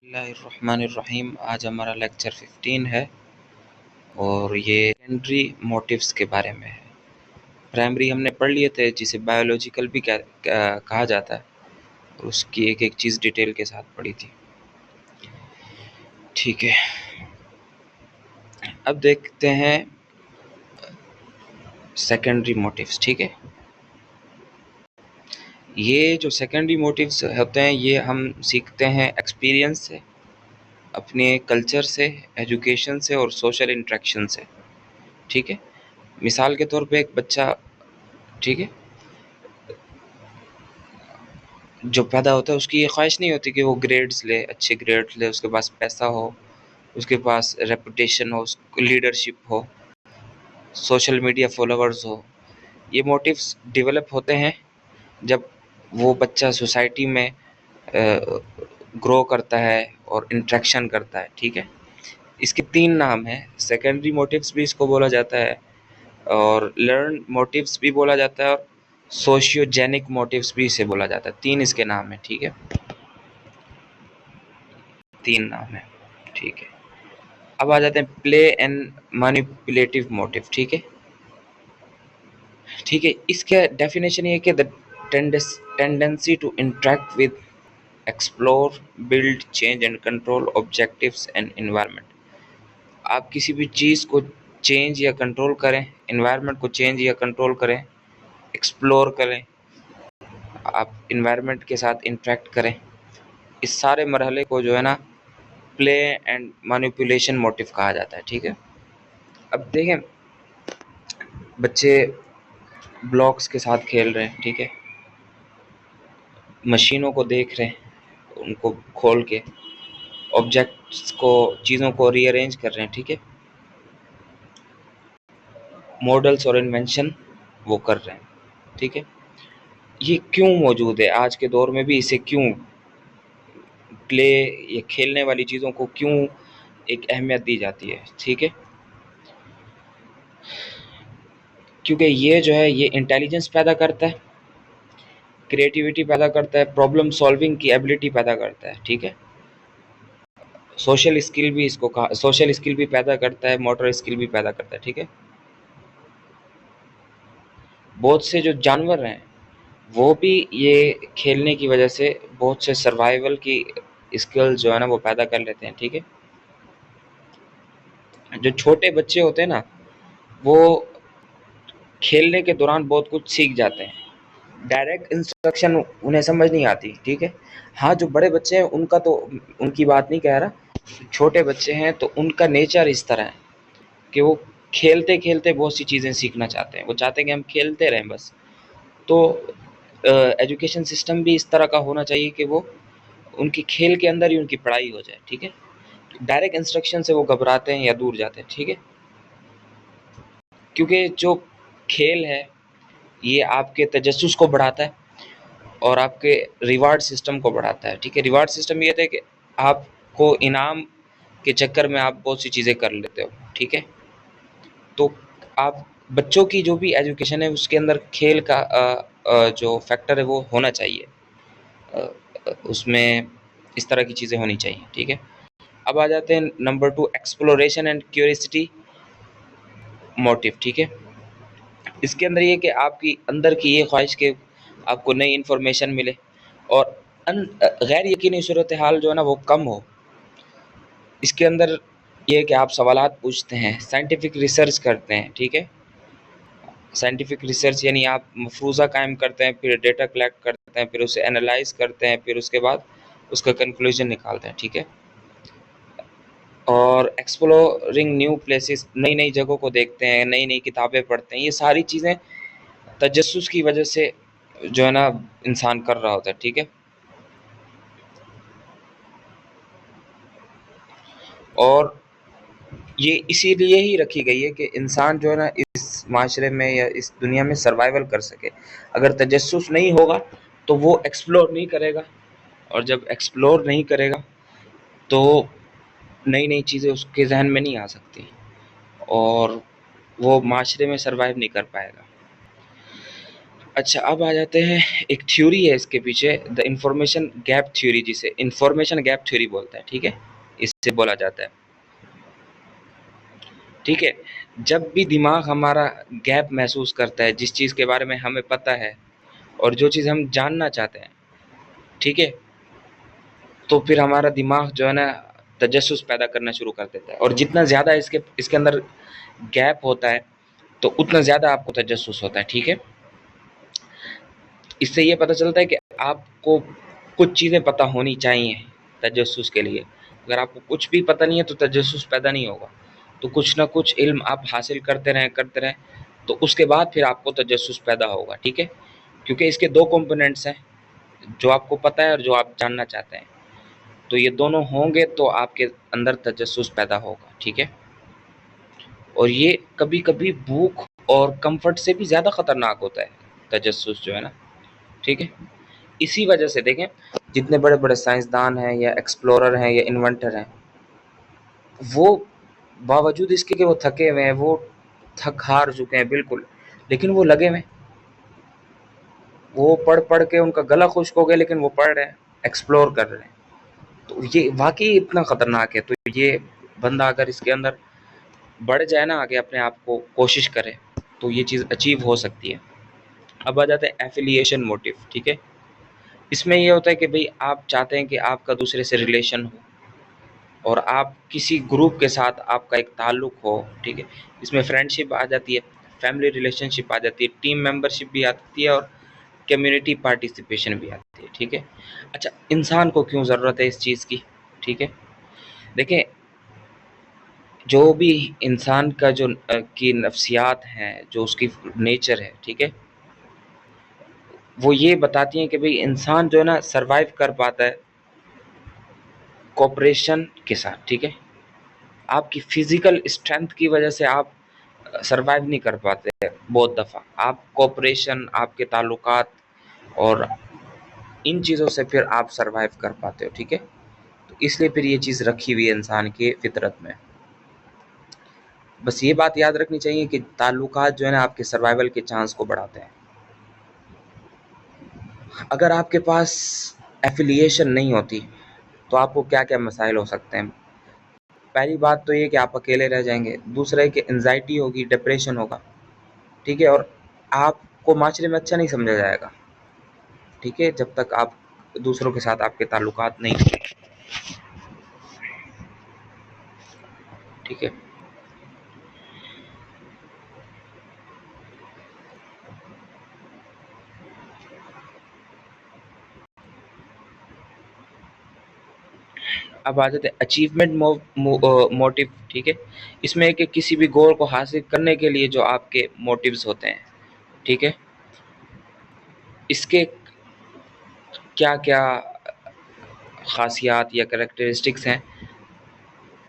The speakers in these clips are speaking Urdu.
اللہ الرحمن الرحیم۔ آج ہمارا لیکچر 15 ہے اور یہ سیکنڈری موٹیوز کے بارے میں ہے۔ پرائمری ہم نے پڑھ لیے تھے جسے بایولوجیکل بھی کہا جاتا ہے، اور اس کی ایک ایک چیز ڈیٹیل کے ساتھ پڑھی تھی۔ ٹھیک ہے، اب دیکھتے ہیں سیکنڈری موٹیوز۔ ٹھیک ہے، یہ جو سیکنڈری موٹیوز ہوتے ہیں یہ ہم سیکھتے ہیں ایکسپیرینس سے، اپنے کلچر سے، ایجوکیشن سے اور سوشل انٹریکشن سے۔ ٹھیک ہے، مثال کے طور پہ ایک بچہ، ٹھیک ہے، جو پیدا ہوتا ہے اس کی یہ خواہش نہیں ہوتی کہ وہ گریڈز لے، اچھے گریڈز لے، اس کے پاس پیسہ ہو، اس کے پاس ریپوٹیشن ہو، لیڈرشپ ہو، سوشل میڈیا فالوورز ہو۔ یہ موٹیوز ڈیولپ ہوتے ہیں جب وہ بچہ سوسائٹی میں گرو کرتا ہے اور انٹریکشن کرتا ہے۔ ٹھیک ہے، اس کے 3 نام ہیں، سیکنڈری موٹیوز بھی اس کو بولا جاتا ہے، اور لرن موٹیوز بھی بولا جاتا ہے، اور سوشیو جینک موٹیوز بھی اسے بولا جاتا ہے۔ 3 اس کے نام ہیں۔ ٹھیک ہے، 3 نام ہیں۔ ٹھیک ہے، اب آ جاتے ہیں پلے اینڈ مینیپولیٹیو موٹیو۔ ٹھیک ہے، ٹھیک ہے، اس کا ڈیفینیشن یہ ہے کہ tendency to interact with, explore, build, change and control objectives and environment. آپ کسی بھی چیز کو چینج یا کنٹرول کریں، انوائرمنٹ کو چینج یا کنٹرول کریں، ایکسپلور کریں، آپ انوائرمنٹ کے ساتھ انٹریکٹ کریں، اس سارے مرحلے کو جو ہے نا پلے اینڈ مینیپولیشن موٹیو کہا جاتا ہے۔ ٹھیک ہے، اب دیکھیں بچے بلاکس کے ساتھ کھیل رہے ہیں، ٹھیک ہے، مشینوں کو دیکھ رہے ہیں، ان کو کھول کے آبجیکٹس کو، چیزوں کو ری ارینج کر رہے ہیں۔ ٹھیک ہے، ماڈلس اور انوینشن وہ کر رہے ہیں۔ ٹھیک ہے، یہ کیوں موجود ہے آج کے دور میں بھی؟ اسے کیوں پلے یا کھیلنے والی چیزوں کو کیوں ایک اہمیت دی جاتی ہے؟ ٹھیک ہے، کیونکہ یہ جو ہے یہ انٹیلیجنس پیدا کرتا ہے، کریٹیوٹی پیدا کرتا ہے، پرابلم سالونگ کی ایبلٹی پیدا کرتا ہے۔ ٹھیک ہے، سوشل اسکل بھی اس کو کہا، سوشل اسکل بھی پیدا کرتا ہے، موٹر اسکل بھی پیدا کرتا ہے۔ ٹھیک ہے، بہت سے جو جانور ہیں وہ بھی یہ کھیلنے کی وجہ سے بہت سے سروائیول کی اسکل جو ہے نا وہ پیدا کر لیتے ہیں۔ ٹھیک ہے، جو چھوٹے بچے ہوتے ہیں نا وہ کھیلنے کے دوران بہت کچھ سیکھ جاتے ہیں، ڈائریکٹ انسٹرکشن انہیں سمجھ نہیں آتی۔ ٹھیک ہے، ہاں جو بڑے بچے ہیں ان کا تو ان کی بات نہیں کہہ رہا، چھوٹے بچے ہیں تو ان کا نیچر اس طرح ہے کہ وہ کھیلتے کھیلتے بہت سی چیزیں سیکھنا چاہتے ہیں، وہ چاہتے ہیں کہ ہم کھیلتے رہیں بس۔ تو ایجوکیشن سسٹم بھی اس طرح کا ہونا چاہیے کہ وہ ان کی کھیل کے اندر ہی ان کی پڑھائی ہو جائے۔ ٹھیک ہے، ڈائریکٹ انسٹرکشن سے وہ گھبراتے ہیں یا دور جاتے ہیں۔ ٹھیک ہے، کیونکہ جو کھیل ہے یہ آپ کے تجسس کو بڑھاتا ہے اور آپ کے ریوارڈ سسٹم کو بڑھاتا ہے۔ ٹھیک ہے، ریوارڈ سسٹم یہ تھا کہ آپ کو انعام کے چکر میں آپ بہت سی چیزیں کر لیتے ہو۔ ٹھیک ہے، تو آپ بچوں کی جو بھی ایجوکیشن ہے اس کے اندر کھیل کا جو فیکٹر ہے وہ ہونا چاہیے، اس میں اس طرح کی چیزیں ہونی چاہیے۔ ٹھیک ہے، اب آ جاتے ہیں number 2، exploration and curiosity motive. ٹھیک ہے، اس کے اندر یہ کہ آپ کی اندر کی یہ خواہش کہ آپ کو نئی انفارمیشن ملے اور غیر یقینی صورتحال جو ہے نا وہ کم ہو۔ اس کے اندر یہ کہ آپ سوالات پوچھتے ہیں، سائنٹیفک ریسرچ کرتے ہیں۔ ٹھیک ہے، سائنٹیفک ریسرچ یعنی آپ مفروضہ قائم کرتے ہیں، پھر ڈیٹا کلیکٹ کرتے ہیں، پھر اسے انالائز کرتے ہیں، پھر اس کے بعد اس کا کنکلوژن نکالتے ہیں۔ ٹھیک ہے، اور ایکسپلورنگ نیو پلیسز، نئی نئی جگہوں کو دیکھتے ہیں، نئی نئی کتابیں پڑھتے ہیں۔ یہ ساری چیزیں تجسس کی وجہ سے جو ہے نا انسان کر رہا ہوتا ہے۔ ٹھیک ہے، اور یہ اسی لیے ہی رکھی گئی ہے کہ انسان جو ہے نا اس معاشرے میں یا اس دنیا میں سروائیول کر سکے۔ اگر تجسس نہیں ہوگا تو وہ ایکسپلور نہیں کرے گا، اور جب ایکسپلور نہیں کرے گا تو نئی نئی چیزیں اس کے ذہن میں نہیں آ سکتی، اور وہ معاشرے میں سروائیو نہیں کر پائے گا۔ اچھا اب آ جاتے ہیں، ایک تھیوری ہے اس کے پیچھے، دا انفارمیشن گیپ تھیوری، جسے انفارمیشن گیپ تھیوری بولتا ہے، ٹھیک ہے، اس سے بولا جاتا ہے، ٹھیک ہے۔ جب بھی دماغ ہمارا گیپ محسوس کرتا ہے، جس چیز کے بارے میں ہمیں پتہ ہے اور جو چیز ہم جاننا چاہتے ہیں، ٹھیک ہے، تو پھر ہمارا دماغ جو ہے نا تجسس پیدا کرنا شروع کر دیتا ہے، اور جتنا زیادہ اس کے اندر گیپ ہوتا ہے تو اتنا زیادہ آپ کو تجسس ہوتا ہے، ٹھیک ہے۔ اس سے یہ پتہ چلتا ہے کہ آپ کو کچھ چیزیں پتہ ہونی چاہیے تجسس کے لیے، اگر آپ کو کچھ بھی پتہ نہیں ہے تو تجسس پیدا نہیں ہوگا، تو کچھ نہ کچھ علم آپ حاصل کرتے رہیں تو اس کے بعد پھر آپ کو تجسس پیدا ہوگا، ٹھیک ہے، کیونکہ اس کے دو کمپوننٹس ہیں، جو آپ کو پتہ ہے اور جو آپ جاننا چاہتے ہیں، تو یہ دونوں ہوں گے تو آپ کے اندر تجسس پیدا ہوگا، ٹھیک ہے۔ اور یہ کبھی کبھی بھوک اور کمفرٹ سے بھی زیادہ خطرناک ہوتا ہے تجسس جو ہے نا، ٹھیک ہے۔ اسی وجہ سے دیکھیں جتنے بڑے بڑے سائنسدان ہیں یا ایکسپلورر ہیں یا انونٹر ہیں، وہ باوجود اس کے کہ وہ تھکے ہوئے ہیں، وہ تھک ہار چکے ہیں بالکل، لیکن وہ لگے ہوئے ہیں، وہ پڑھ پڑھ کے ان کا گلا خشک ہو گیا لیکن وہ پڑھ رہے ہیں، ایکسپلور کر رہے ہیں، تو یہ واقعی اتنا خطرناک ہے۔ تو یہ بندہ اگر اس کے اندر بڑھ جائے نا، آگے اپنے آپ کو کوشش کرے تو یہ چیز اچیو ہو سکتی ہے۔ اب آ جاتے ہیں ایفیلیشن موٹیو، ٹھیک ہے۔ اس میں یہ ہوتا ہے کہ بھئی آپ چاہتے ہیں کہ آپ کا دوسرے سے ریلیشن ہو اور آپ کسی گروپ کے ساتھ آپ کا ایک تعلق ہو، ٹھیک ہے، اس میں فرینڈ شپ آ جاتی ہے، فیملی ریلیشن شپ آ جاتی ہے، ٹیم ممبر شپ بھی آتی ہے، اور کمیونٹی پارٹیسپیشن بھی آتی ہے، ٹھیک ہے۔ اچھا انسان کو کیوں ضرورت ہے اس چیز کی، ٹھیک ہے، دیکھیں جو بھی انسان کا جو کی نفسیات ہیں، جو اس کی نیچر ہے، ٹھیک ہے، وہ یہ بتاتی ہیں کہ بھئی انسان جو ہے نا سروائیو کر پاتا ہے کوپریشن کے ساتھ، ٹھیک ہے۔ آپ کی فزیکل اسٹرینتھ کی وجہ سے آپ سروائیو نہیں کر پاتے بہت دفعہ، آپ کوپریشن، آپ کے تعلقات اور ان چیزوں سے پھر آپ سروائیو کر پاتے ہو، ٹھیک ہے۔ تو اس لیے پھر یہ چیز رکھی ہوئی ہے انسان کی فطرت میں۔ بس یہ بات یاد رکھنی چاہیے کہ تعلقات جو ہے نا آپ کے سروائیول کے چانس کو بڑھاتے ہیں۔ اگر آپ کے پاس ایفیلیشن نہیں ہوتی تو آپ کو کیا کیا مسائل ہو سکتے ہیں؟ پہلی بات تو یہ کہ آپ اکیلے رہ جائیں گے، دوسرا ہے کہ انزائٹی ہوگی، ڈپریشن ہوگا، ٹھیک ہے، اور آپ کو معاشرے میں اچھا نہیں سمجھا جائے گا، ٹھیک ہے، جب تک آپ دوسروں کے ساتھ آپ کے تعلقات نہیں ہیں، ٹھیک ہے۔ اب آ جاتے ہیں اچیومنٹ موٹیو، ٹھیک ہے۔ اس میں ہے کہ کسی بھی گول کو حاصل کرنے کے لیے جو آپ کے موٹیوز ہوتے ہیں، ٹھیک ہے، اس کے کیا کیا خاصیات یا کریکٹرسٹکس ہیں؟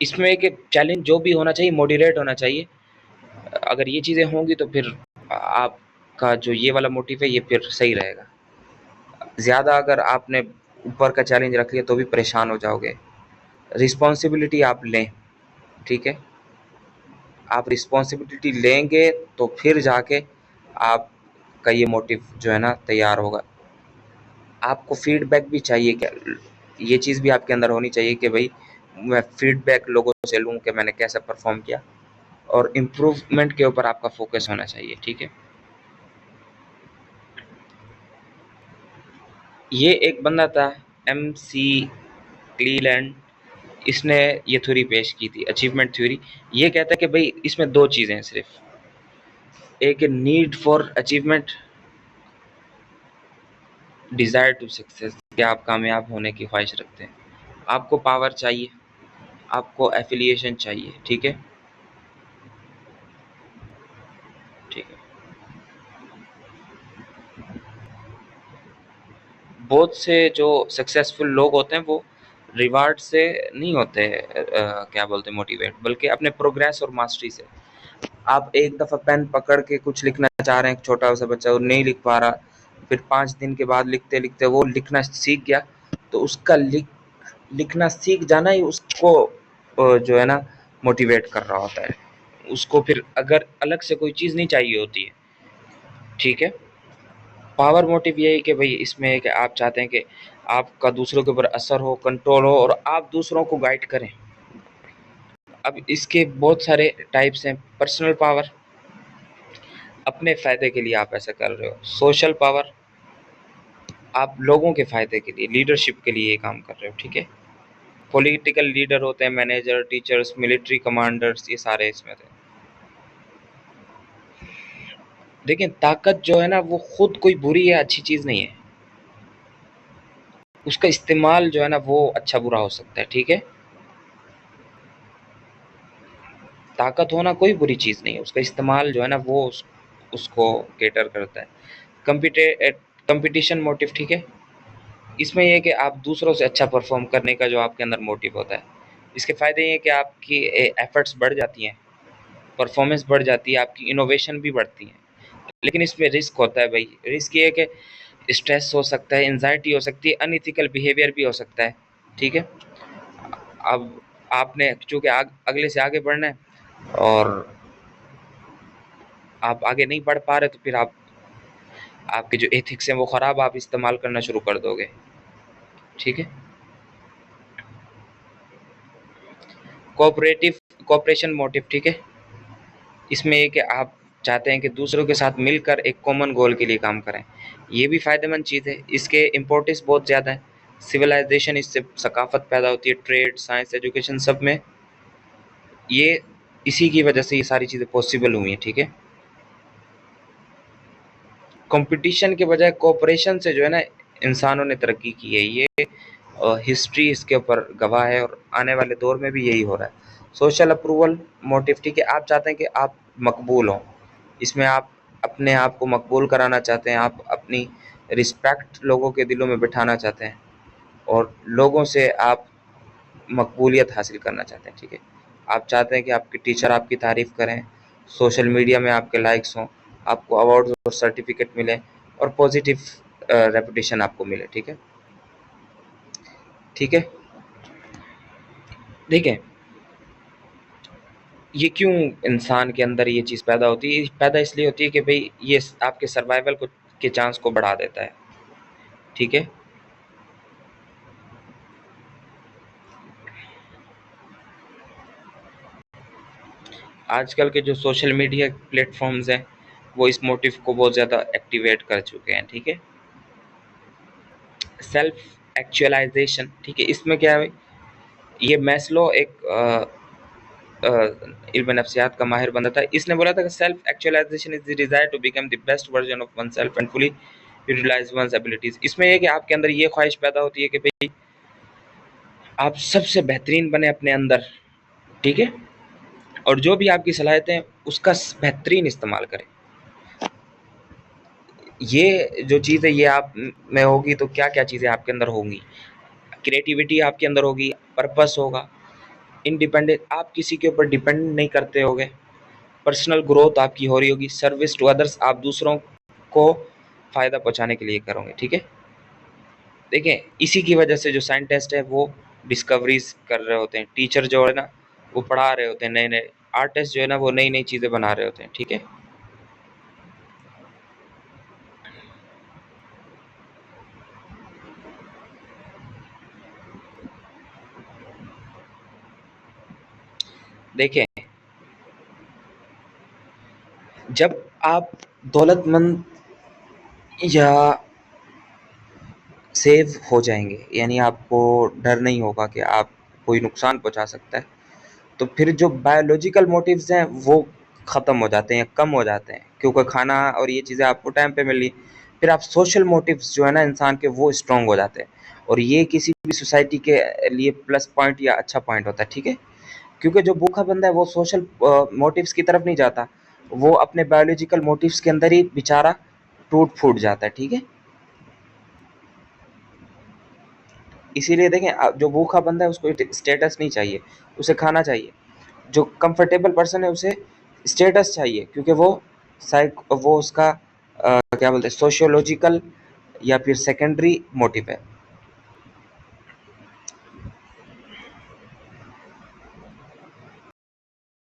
اس میں کہ چیلنج جو بھی ہونا چاہیے موڈیریٹ ہونا چاہیے، اگر یہ چیزیں ہوں گی تو پھر آپ کا جو یہ والا موٹیو ہے یہ پھر صحیح رہے گا۔ زیادہ اگر آپ نے اوپر کا چیلنج رکھ لیا تو بھی پریشان ہو جاؤ گے۔ رسپانسبلٹی آپ لیں، ٹھیک ہے، آپ رسپانسبلٹی لیں گے تو پھر جا کے آپ کا یہ موٹیو جو ہے نا تیار ہوگا۔ آپ کو فیڈ بیک بھی چاہیے، کہ یہ چیز بھی آپ کے اندر ہونی چاہیے کہ بھائی میں فیڈ بیک لوگوں سے لوں کہ میں نے کیسا پرفارم کیا، اور امپروومنٹ کے اوپر آپ کا فوکس ہونا چاہیے، ٹھیک ہے۔ یہ ایک بندہ تھا MC کلیلینڈ، اس نے یہ تھیوری پیش کی تھی اچیومنٹ تھیوری۔ یہ کہتا ہے کہ بھئی اس میں دو چیزیں ہیں صرف، ایک need for achievement, desire to success, کہ آپ کامیاب ہونے کی خواہش رکھتے ہیں، آپ کو پاور چاہیے، آپ کو ایفیلیشن چاہیے، ٹھیک ہے، ٹھیک ہے۔ بہت سے جو سکسیسفل لوگ ہوتے ہیں وہ ریوارڈ سے نہیں ہوتے، کیا بولتے ہیں موٹیویٹ، بلکہ اپنے پروگریس اور ماسٹری سے۔ آپ ایک دفعہ پین پکڑ کے کچھ لکھنا چاہ رہے ہیں، ایک چھوٹا سا بچہ وہ نہیں لکھ پا رہا، پھر 5 دن کے بعد لکھتے لکھتے وہ لکھنا سیکھ گیا، تو اس کا لکھنا سیکھ جانا ہی اس کو جو ہے نا موٹیویٹ کر رہا ہوتا ہے۔ اس کو پھر اگر الگ سے کوئی چیز نہیں چاہیے ہوتی ہے، ٹھیک ہے۔ پاور موٹیو یہ ہے کہ بھئی اس میں ہے کہ آپ چاہتے ہیں کہ آپ کا دوسروں کے اوپر اثر ہو، کنٹرول ہو، اور آپ دوسروں کو گائیڈ کریں۔ اب اس کے بہت سارے ٹائپس ہیں۔ پرسنل پاور، اپنے فائدے کے لیے آپ ایسا کر رہے ہو۔ سوشل پاور، آپ لوگوں کے فائدے کے لیے، لیڈرشپ کے لیے یہ کام کر رہے ہو، ٹھیک ہے۔ پولیٹیکل لیڈر ہوتے ہیں، مینیجر، ٹیچرز، ملٹری کمانڈرز، یہ سارے اس میں تھے۔ دیکھیں طاقت جو ہے نا وہ خود کوئی بری یا اچھی چیز نہیں ہے، اس کا استعمال جو ہے نا وہ اچھا برا ہو سکتا ہے، ٹھیک ہے۔ طاقت ہونا کوئی بری چیز نہیں ہے، اس کا استعمال جو ہے نا وہ اس کو کیٹر کرتا ہے۔ کمپٹیشن موٹیو، ٹھیک ہے، اس میں یہ ہے کہ آپ دوسروں سے اچھا پرفارم کرنے کا جو آپ کے اندر موٹیو ہوتا ہے۔ اس کے فائدے یہ ہے کہ آپ کی ایفرٹس بڑھ جاتی ہیں، پرفارمنس بڑھ جاتی ہے، آپ کی انوویشن بھی بڑھتی ہیں، لیکن اس میں رسک ہوتا ہے بھائی۔ رسک یہ ہے کہ اسٹریس ہو سکتا ہے، انزائٹی ہو سکتی ہے، ان ایتھیکل بیہیویئر بھی ہو سکتا ہے، ٹھیک ہے۔ اب آپ نے چونکہ اگلے سے آگے بڑھنا ہے اور آپ آگے نہیں بڑھ پا رہے تو پھر آپ کے جو ایتھکس ہیں وہ خراب آپ استعمال کرنا شروع کر دو گے، ٹھیک ہے۔ کوآپریشن موٹیو، ٹھیک ہے، اس میں یہ کہ آپ چاہتے ہیں کہ دوسروں کے ساتھ مل کر ایک کامن گول کے لیے کام کریں، یہ بھی فائدہ مند چیز ہے۔ اس کے امپورٹنس بہت زیادہ ہے۔ سویلائزیشن، اس سے ثقافت پیدا ہوتی ہے، ٹریڈ، سائنس، ایجوکیشن، سب میں یہ اسی کی وجہ سے یہ ساری چیزیں پاسبل ہوئی ہیں، ٹھیک ہے۔ کمپٹیشن کے بجائے کوآپریشن سے جو ہے نا انسانوں نے ترقی کی ہے، یہ ہسٹری اس کے اوپر گواہ ہے، اور آنے والے دور میں بھی یہی ہو رہا ہے۔ سوشل اپروول موٹیو، ٹھیک ہے، آپ چاہتے ہیں کہ آپ مقبول ہوں، اس میں آپ اپنے آپ کو مقبول کرانا چاہتے ہیں، آپ اپنی رسپیکٹ لوگوں کے دلوں میں بٹھانا چاہتے ہیں، اور لوگوں سے آپ مقبولیت حاصل کرنا چاہتے ہیں، ٹھیک ہے۔ آپ چاہتے ہیں کہ آپ کے ٹیچر آپ کی تعریف کریں، سوشل میڈیا میں آپ کے لائکس ہوں، آپ کو ایوارڈز اور سرٹیفکیٹ ملیں، اور پازیٹیو ریپوٹیشن آپ کو ملے، ٹھیک ہے، ٹھیک ہے۔ دیکھیں یہ کیوں انسان کے اندر یہ چیز پیدا ہوتی ہے؟ پیدا اس لیے ہوتی ہے کہ بھئی یہ آپ کے سروائیول کے چانس کو بڑھا دیتا ہے، ٹھیک ہے۔ آج کل کے جو سوشل میڈیا پلیٹ فارمز ہیں وہ اس موٹیو کو بہت زیادہ ایکٹیویٹ کر چکے ہیں، ٹھیک ہے۔ سیلف ایکچولائزیشن، ٹھیک ہے، اس میں کیا ہے، یہ میسلو ایک علم نفسیات کا ماہر بندہ تھا، اس نے بولا تھا کہ self actualization is the desire to become the best version of one self and fully utilize one's abilities. اس میں یہ کہ آپ کے اندر یہ خواہش پیدا ہوتی ہے کہ بھئی آپ سب سے بہترین بنے اپنے اندر، ٹھیک ہے، اور جو بھی آپ کی صلاحیتیں ہیں اس کا بہترین استعمال کریں۔ یہ جو چیز ہے یہ آپ میں ہوگی تو کیا کیا چیزیں آپ کے اندر ہوں گی؟ کریٹیوٹی آپ کے اندر ہوگی، پرپس ہوگا، انڈیپینڈنٹ، آپ کسی کے اوپر ڈیپینڈ نہیں کرتے ہوگے، پرسنل گروتھ آپ کی ہو رہی ہوگی، سروس ٹو ادرس، آپ دوسروں کو فائدہ پہنچانے کے لیے کرو گے، ٹھیک ہے۔ دیکھیں اسی کی وجہ سے جو سائنٹسٹ ہے وہ ڈسکوریز کر رہے ہوتے ہیں، ٹیچر جو ہے نا وہ پڑھا رہے ہوتے ہیں نئے نئے، آرٹسٹ جو ہے نا وہ نئی نئی چیزیں بنا رہے ہوتے ہیں، ٹھیک ہے۔ دیکھیں جب آپ دولت مند یا سیو ہو جائیں گے، یعنی آپ کو ڈر نہیں ہوگا کہ آپ کوئی نقصان پہنچا سکتا ہے، تو پھر جو بایولوجیکل موٹیوز ہیں وہ ختم ہو جاتے ہیں، کم ہو جاتے ہیں، کیونکہ کھانا اور یہ چیزیں آپ کو ٹائم پہ مل رہی، پھر آپ سوشل موٹیوز جو ہے نا انسان کے وہ اسٹرانگ ہو جاتے ہیں، اور یہ کسی بھی سوسائٹی کے لیے پلس پوائنٹ یا اچھا پوائنٹ ہوتا ہے، ٹھیک ہے۔ کیونکہ جو بھوکا بندہ ہے وہ سوشل موٹیوز کی طرف نہیں جاتا، وہ اپنے بایولوجیکل موٹیوز کے اندر ہی بیچارہ ٹوٹ پھوٹ جاتا ہے، ٹھیک ہے۔ اسی لیے دیکھیں جو بھوکا بندہ ہے اس کو اسٹیٹس نہیں چاہیے، اسے کھانا چاہیے۔ جو کمفرٹیبل پرسن ہے اسے اسٹیٹس چاہیے، کیونکہ وہ اس کا کیا بولتے ہیں سوشیولوجیکل یا پھر سیکنڈری موٹیو ہے۔